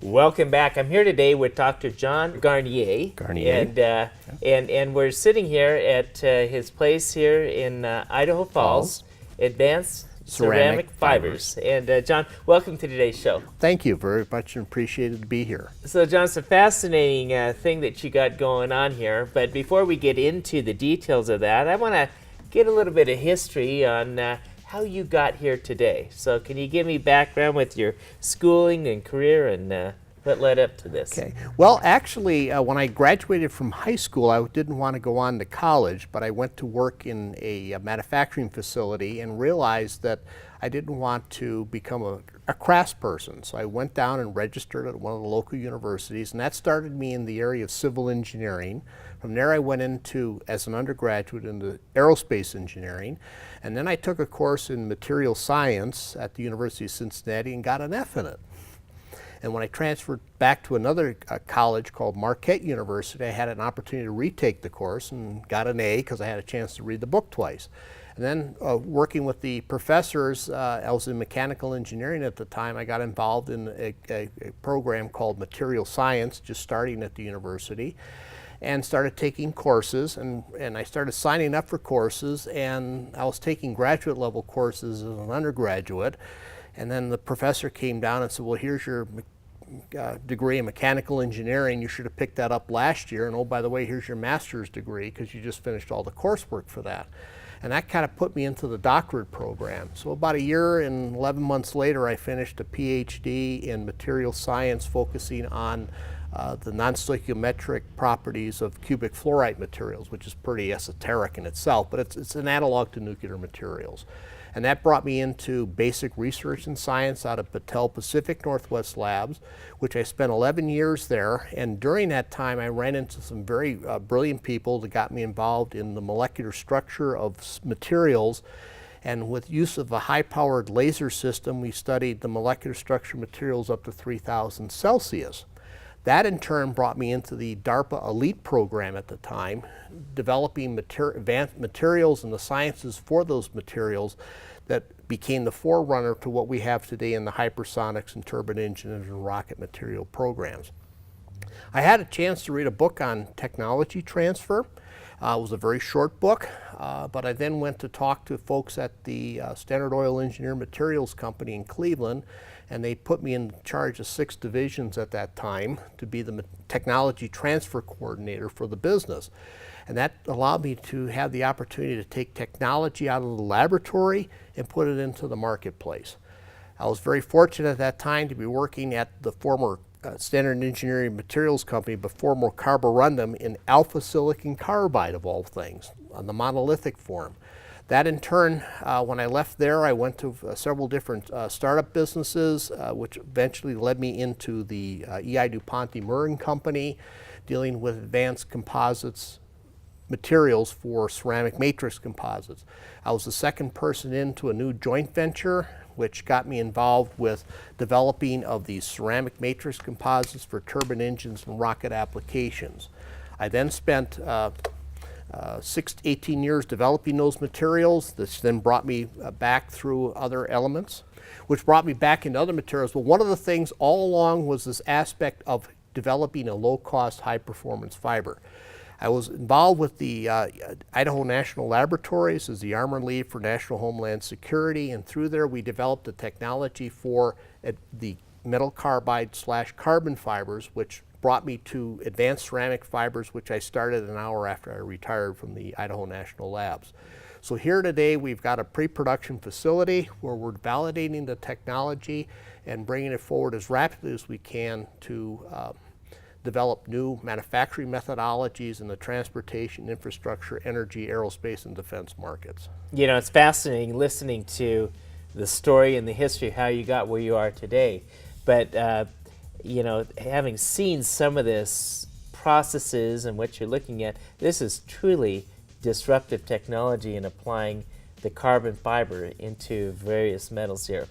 Welcome back. I'm here today with Dr. John Garnier. And we're sitting here at his place here in Idaho Falls, Advanced Ceramic Fibers. And John, welcome to today's show. Thank you very much, and appreciated to be here. So John, it's a fascinating thing that you got going on here, but before we get into the details of that, I want to get a little bit of history on how you got here today. So can you give me background with your schooling and career and what led up to this? Okay. Well, actually, when I graduated from high school, I didn't want to go on to college, but I went to work in a manufacturing facility and realized that I didn't want to become a craftsperson. So I went down and registered at one of the local universities, and that started me in the area of civil engineering. From there I went into, as an undergraduate, into aerospace engineering, and then I took a course in material science at the University of Cincinnati and got an F in it. And when I transferred back to another college called Marquette University, I had an opportunity to retake the course and got an A because I had a chance to read the book twice. And then working with the professors, I was in mechanical engineering at the time, I got involved in a program called material science, just starting at the university, and started taking courses, and I started signing up for courses, and I was taking graduate level courses as an undergraduate, and then the professor came down and said, well, here's your degree in mechanical engineering, you should have picked that up last year, and oh, by the way, here's your master's degree because you just finished all the coursework for that. And that kind of put me into the doctorate program. So about a year and 11 months later, I finished a PhD in material science focusing on the non-stoichiometric properties of cubic fluorite materials, which is pretty esoteric in itself, but it's an analog to nuclear materials. And that brought me into basic research and science out of Battelle Pacific Northwest Labs, which I spent 11 years there. And during that time, I ran into some very brilliant people that got me involved in the molecular structure of materials. And with use of a high-powered laser system, we studied the molecular structure of materials up to 3,000 Celsius. That in turn brought me into the DARPA Elite program at the time, developing advanced materials and the sciences for those materials that became the forerunner to what we have today in the hypersonics and turbine engines and rocket material programs. I had a chance to read a book on technology transfer. It was a very short book, but I then went to talk to folks at the Standard Oil Engineer Materials Company in Cleveland, and they put me in charge of 6 divisions at that time to be the technology transfer coordinator for the business. And that allowed me to have the opportunity to take technology out of the laboratory and put it into the marketplace. I was very fortunate at that time to be working at the former Standard Engineering Materials Company, but former carborundum, in alpha silicon carbide of all things, on the monolithic form. That in turn, when I left there, I went to several different startup businesses, which eventually led me into the E.I. DuPont Murrin Company, dealing with advanced composites materials for ceramic matrix composites. I was the second person into a new joint venture, which got me involved with developing of these ceramic matrix composites for turbine engines and rocket applications. I then spent 18 years developing those materials. This then brought me back through other elements, which brought me back into other materials. But one of the things all along was this aspect of developing a low-cost, high-performance fiber. I was involved with the Idaho National Laboratories as the Armor Lead for National Homeland Security, and through there we developed a technology for the metal carbide / carbon fibers, which brought me to advanced ceramic fibers, which I started an hour after I retired from the Idaho National Labs. So here today we've got a pre-production facility where we're validating the technology and bringing it forward as rapidly as we can to develop new manufacturing methodologies in the transportation, infrastructure, energy, aerospace, and defense markets. You know, it's fascinating listening to the story and the history of how you got where you are today. But, you know, having seen some of this processes and what you're looking at, this is truly disruptive technology in applying the carbon fiber into various metals here.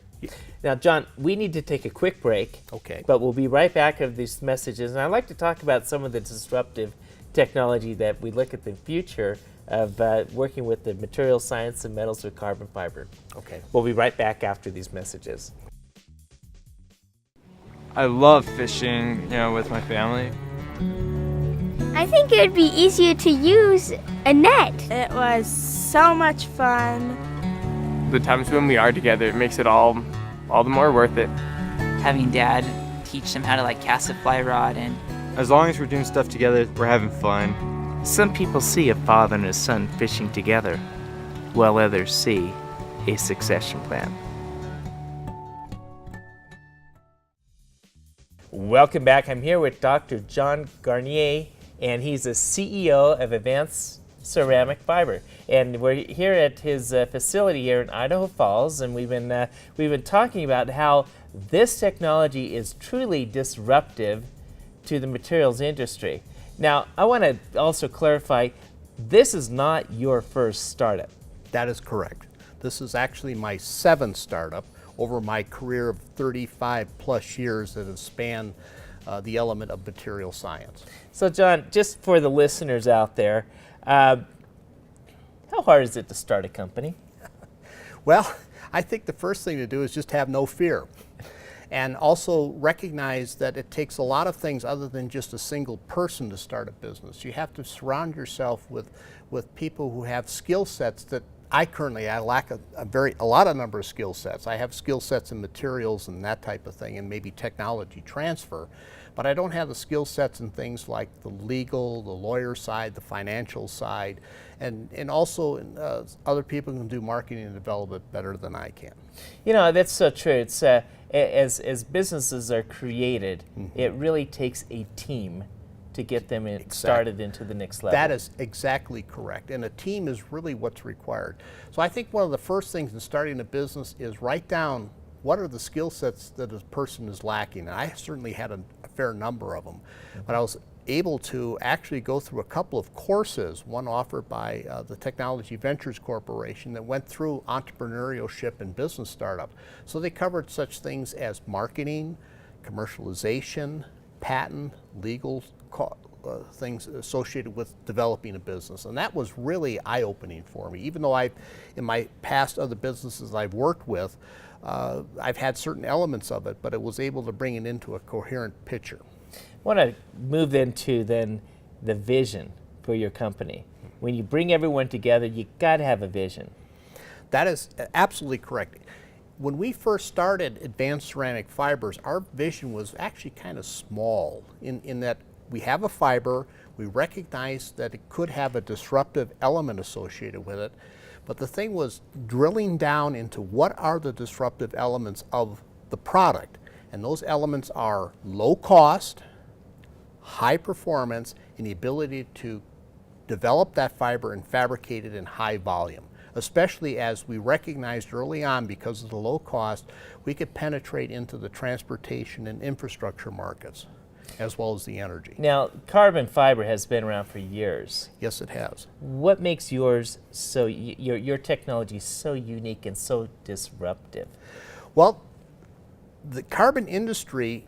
Now, John, we need to take a quick break. Okay. But we'll be right back after these messages. And I'd like to talk about some of the disruptive technology that we look at the future of working with the material science and metals with carbon fiber. Okay. We'll be right back after these messages. I love fishing, with my family. I think it would be easier to use a net. It was so much fun. The times when we are together, it makes it all the more worth it. Having Dad teach them how to cast a fly rod, and As long as we're doing stuff together, we're having fun. Some people see a father and a son fishing together, while others see a succession plan. Welcome back. I'm here with Dr. John Garnier, and he's the CEO of Advanced Ceramic Fiber. And we're here at his facility here in Idaho Falls, and we've been talking about how this technology is truly disruptive to the materials industry. Now, I want to also clarify, this is not your first startup. That is correct. This is actually my 7th startup over my career of 35 plus years that have spanned the element of material science. So John, just for the listeners out there, how hard is it to start a company? Well, I think the first thing to do is just have no fear. And also recognize that it takes a lot of things other than just a single person to start a business. You have to surround yourself with people who have skill sets that I lack a lot of number of skill sets. I have skill sets in materials and that type of thing, and maybe technology transfer, but I don't have the skill sets in things like the legal, the lawyer side, the financial side, and also other people can do marketing and development better than I can. You know, that's so true. It's as businesses are created, it really takes a team to get them started into the next level. That is exactly correct, and a team is really what's required. So I think one of the first things in starting a business is write down what are the skill sets that a person is lacking. And I certainly had a fair number of them, but I was able to actually go through a couple of courses, one offered by the Technology Ventures Corporation that went through entrepreneurship and business startup. So they covered such things as marketing, commercialization, patent, legal things associated with developing a business. And that was really eye-opening for me. Even though in my past other businesses I've worked with, I've had certain elements of it, but it was able to bring it into a coherent picture. I want to move into then the vision for your company. When you bring everyone together, you got to have a vision. That is absolutely correct. When we first started Advanced Ceramic Fibers, our vision was actually kind of small in that we have a fiber, we recognize that it could have a disruptive element associated with it, but the thing was drilling down into what are the disruptive elements of the product. And those elements are low cost, high performance, and the ability to develop that fiber and fabricate it in high volume. Especially as we recognized early on, because of the low cost, we could penetrate into the transportation and infrastructure markets, as well as the energy. Now, carbon fiber has been around for years. Yes, it has. What makes yours so, your technology so unique and so disruptive? Well, the carbon industry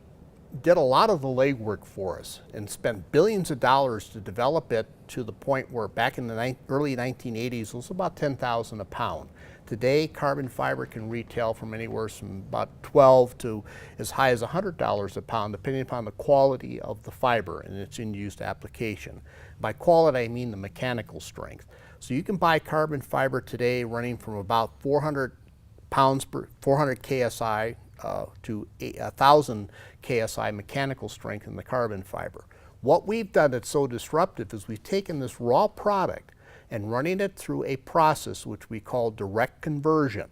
did a lot of the legwork for us and spent billions of dollars to develop it to the point where back in the early 1980s it was about $10,000 a pound. Today, carbon fiber can retail from anywhere from about $12 to as high as $100 a pound, depending upon the quality of the fiber and its in-use application. By quality, I mean the mechanical strength. So you can buy carbon fiber today running from about 400 pounds per 400 KSI to 1,000 KSI mechanical strength in the carbon fiber. What we've done that's so disruptive is we've taken this raw product and running it through a process which we call direct conversion.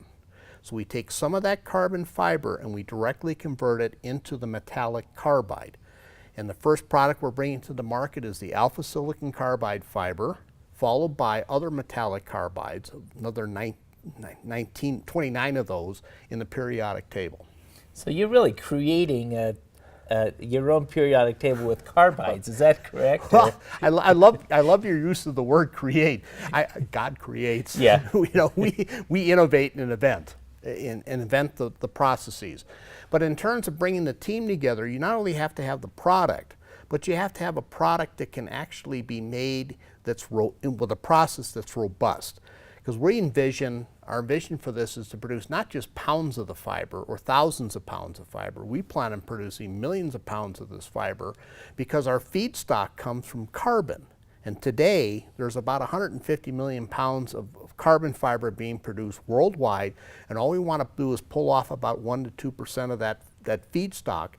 So we take some of that carbon fiber and we directly convert it into the metallic carbide. And the first product we're bringing to the market is the alpha silicon carbide fiber, followed by other metallic carbides, another 29 of those in the periodic table. So you're really creating your own periodic table with carbides, is that correct? Well, I love your use of the word create. God creates. Yeah. we innovate and invent the processes. But in terms of bringing the team together, you not only have to have the product, but you have to have a product that can actually be made with a process that's robust. Because our vision for this is to produce not just pounds of the fiber or thousands of pounds of fiber. We plan on producing millions of pounds of this fiber because our feedstock comes from carbon. And today, there's about 150 million pounds of carbon fiber being produced worldwide, and all we want to do is pull off about 1% to 2% of that feedstock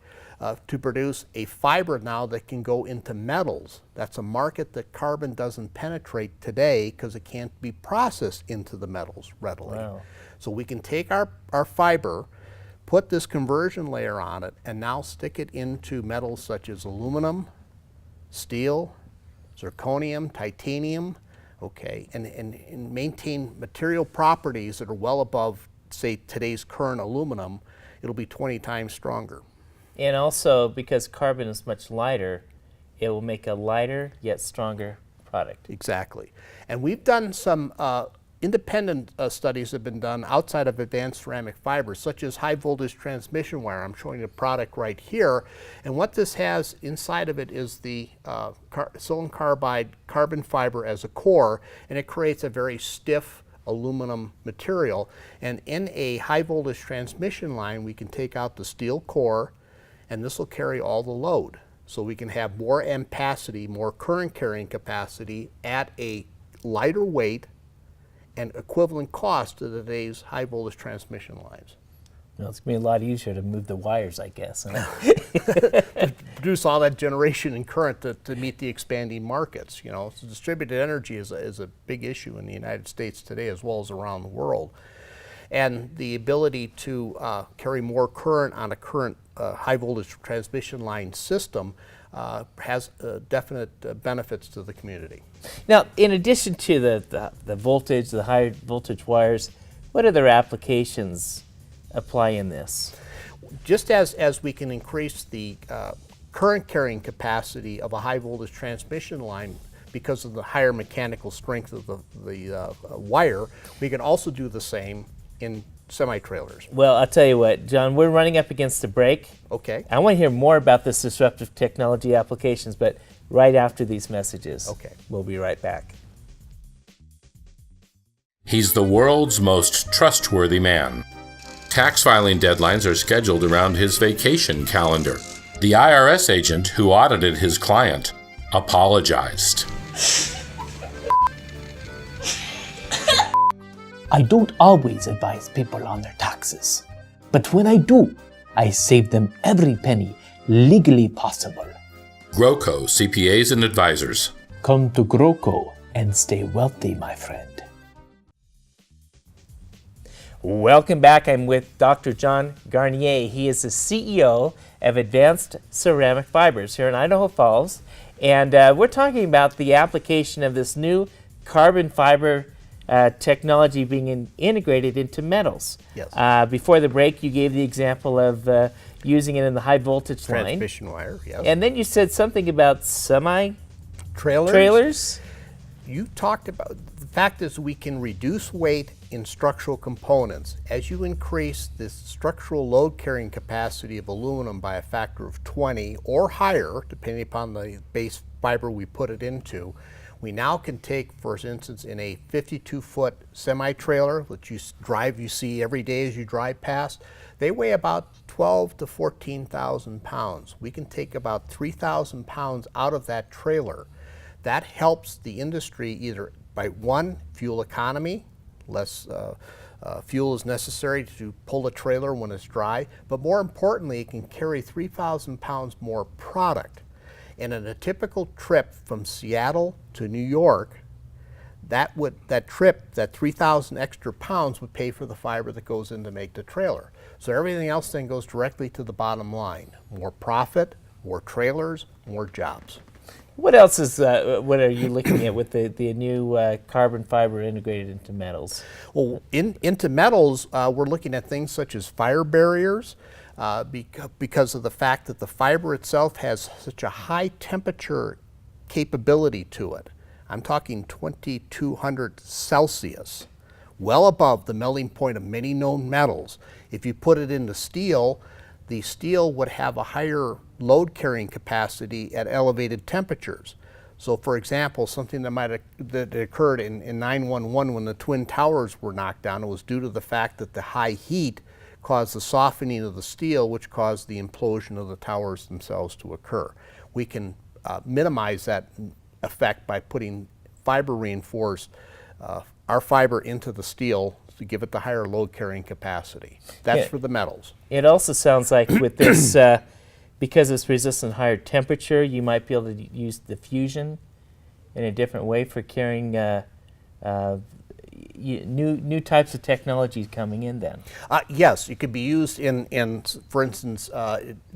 to produce a fiber now that can go into metals. That's a market that carbon doesn't penetrate today because it can't be processed into the metals readily. Wow. So we can take our fiber, put this conversion layer on it, and now stick it into metals such as aluminum, steel, zirconium, titanium, okay, and maintain material properties that are well above, say, today's current aluminum. It'll be 20 times stronger. And also, because carbon is much lighter, it will make a lighter yet stronger product. Exactly. And we've done some independent studies have been done outside of advanced ceramic fibers, such as high voltage transmission wire. I'm showing you a product right here. And what this has inside of it is the silicon carbide carbon fiber as a core, and it creates a very stiff aluminum material. And in a high voltage transmission line, we can take out the steel core, and this will carry all the load. So we can have more ampacity, more current carrying capacity at a lighter weight and equivalent cost to today's high voltage transmission lines. Well, it's going to be a lot easier to move the wires, I guess. Produce all that generation and current to meet the expanding markets. You know, so distributed energy is a big issue in the United States today as well as around the world. And the ability to carry more current on a current high voltage transmission line system has definite benefits to the community. Now, in addition to the voltage, the high voltage wires, what other applications apply in this? Just as we can increase the current carrying capacity of a high voltage transmission line because of the higher mechanical strength of the wire, we can also do the same in semi-trailers. Well, I'll tell you what, John, we're running up against the break. Okay. I want to hear more about this disruptive technology applications, but right after these messages. Okay. We'll be right back. He's the world's most trustworthy man. Tax filing deadlines are scheduled around his vacation calendar. The IRS agent who audited his client apologized. I don't always advise people on their taxes, but when I do, I save them every penny legally possible. GROCO CPAs and Advisors. Come to GROCO and stay wealthy, my friend. Welcome back. I'm with Dr. John Garnier. He is the CEO of Advanced Ceramic Fibers here in Idaho Falls. And we're talking about the application of this new carbon fiber technology being integrated into metals. Yes. Before the break, you gave the example of using it in the high voltage line. Transmission wire, yes. And then you said something about Trailers? trailers. You talked about, the fact is we can reduce weight in structural components. As you increase the structural load carrying capacity of aluminum by a factor of 20 or higher, depending upon the base fiber we put it into, we now can take, for instance, in a 52-foot semi-trailer that you see every day as you drive past, they weigh about 12 to 14,000 pounds. We can take about 3,000 pounds out of that trailer. That helps the industry either by one, fuel economy, less fuel is necessary to pull a trailer when it's dry, but more importantly, it can carry 3,000 pounds more product. And in a typical trip from Seattle to New York, that trip, that 3,000 extra pounds would pay for the fiber that goes in to make the trailer. So everything else then goes directly to the bottom line. More profit, more trailers, more jobs. What else is, what are you looking at with the new carbon fiber integrated into metals? Well, into metals, we're looking at things such as fire barriers, because of the fact that the fiber itself has such a high temperature capability to it. I'm talking 2200 Celsius, well above the melting point of many known metals. If you put it into steel, the steel would have a higher load carrying capacity at elevated temperatures. So for example, something that occurred in 911 when the Twin Towers were knocked down, it was due to the fact that the high heat caused the softening of the steel, which caused the implosion of the towers themselves to occur. We can minimize that effect by putting fiber reinforced our fiber into the steel to give it the higher load carrying capacity. That's for the metals. It also sounds like with this, because it's resistant to higher temperature, you might be able to use diffusion in a different way for carrying new types of technologies coming in then. Yes, it could be used in for instance,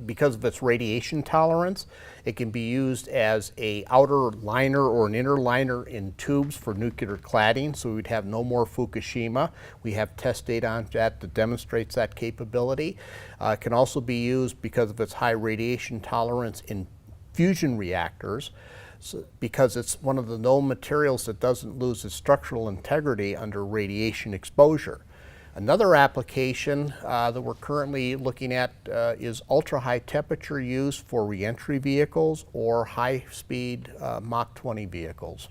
because of its radiation tolerance, it can be used as a outer liner or an inner liner in tubes for nuclear cladding, so we'd have no more Fukushima. We have test data on that demonstrates that capability. It can also be used because of its high radiation tolerance in fusion reactors. Because it's one of the known materials that doesn't lose its structural integrity under radiation exposure. Another application that we're currently looking at is ultra-high temperature use for reentry vehicles or high-speed Mach 20 vehicles.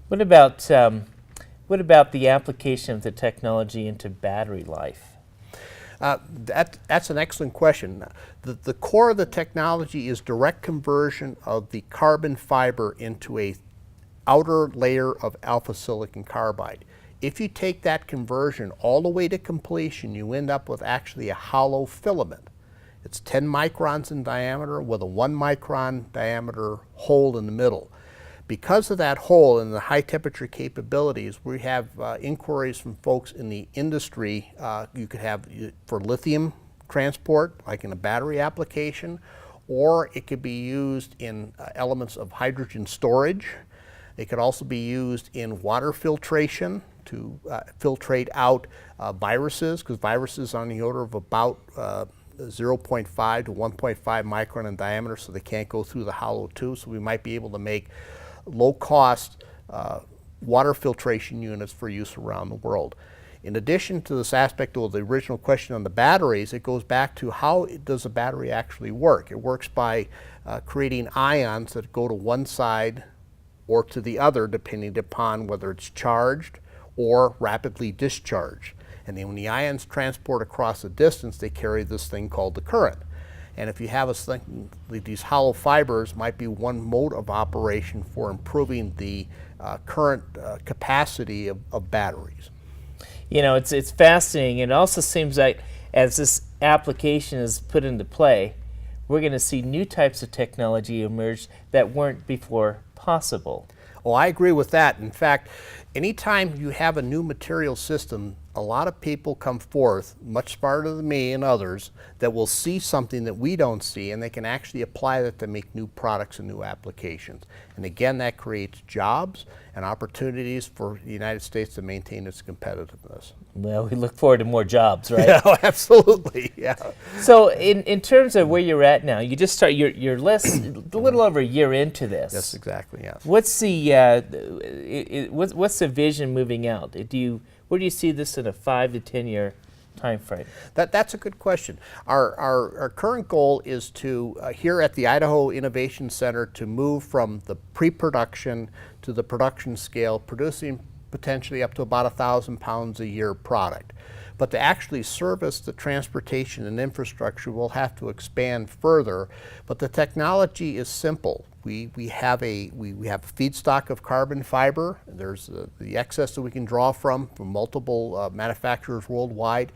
What about the application of the technology into battery life? That's an excellent question. The core of the technology is direct conversion of the carbon fiber into a outer layer of alpha silicon carbide. If you take that conversion all the way to completion, you end up with actually a hollow filament. It's 10 microns in diameter with a 1 micron diameter hole in the middle. Because of that hole and the high temperature capabilities, we have inquiries from folks in the industry. You could have for lithium transport, like in a battery application, or it could be used in elements of hydrogen storage. It could also be used in water filtration to filtrate out viruses, because viruses are on the order of about 0.5 to 1.5 micron in diameter, so they can't go through the hollow tube. So we might be able to make low-cost water filtration units for use around the world. In addition to this aspect of the original question on the batteries, it goes back to how does a battery actually work? It works by creating ions that go to one side or to the other, depending upon whether it's charged or rapidly discharged. And then when the ions transport across a distance, they carry this thing called the current. And if you have us thinking these hollow fibers might be one mode of operation for improving the current capacity of batteries. You know, it's fascinating. It also seems like as this application is put into play, we're going to see new types of technology emerge that weren't before possible. Oh, I agree with that. In fact, anytime you have a new material system, a lot of people come forth, much smarter than me and others, that will see something that we don't see, and they can actually apply that to make new products and new applications. And again, that creates jobs and opportunities for the United States to maintain its competitiveness. Well, we look forward to more jobs, right? Yeah, absolutely. Yeah. So, in terms of where you're at now, you just start. You're less a little over a year into this. Yes, exactly. Yes. What's the vision moving out? Where do you see this in a 5 to 10 year time frame? That's a good question. Our current goal is to, here at the Idaho Innovation Center, to move from the pre-production to the production scale, producing potentially up to about 1,000 pounds a year product. But to actually service the transportation and infrastructure, we'll have to expand further. But the technology is simple. We have a feedstock of carbon fiber. There's the excess that we can draw from multiple manufacturers worldwide.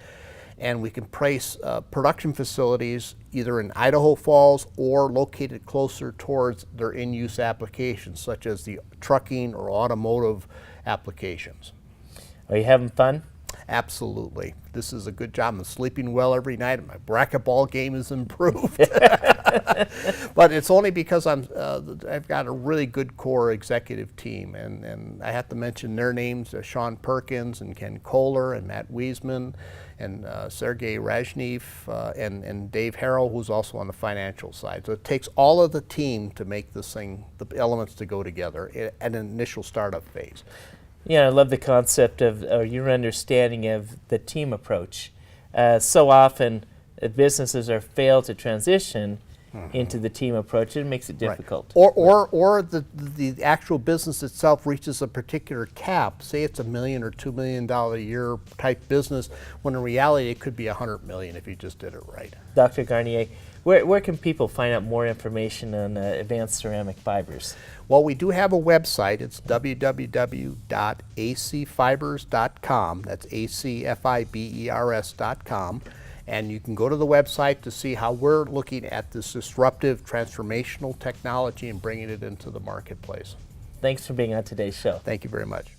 And we can place production facilities either in Idaho Falls or located closer towards their in-use applications, such as the trucking or automotive applications. Are you having fun? Absolutely. This is a good job. I'm sleeping well every night, and my racquetball game is improved. But it's only because I've got a really good core executive team, and I have to mention their names: Sean Perkins and Ken Kohler and Matt Wiesman and Sergey Rajneev and Dave Harrell, who's also on the financial side. So it takes all of the team to make this thing, the elements to go together at an initial startup phase. Yeah, I love the concept of, or your understanding of the team approach. So often businesses are failed to transition into the team approach, it makes it difficult. Or the actual business itself reaches a particular cap. Say it's $1 million or $2 million a year type business, when in reality it could be $100 million if you just did it right. Dr. Garnier, where can people find out more information on advanced ceramic fibers? Well, we do have a website. It's www.acfibers.com. That's acfibers.com. And you can go to the website to see how we're looking at this disruptive, transformational technology and bringing it into the marketplace. Thanks for being on today's show. Thank you very much.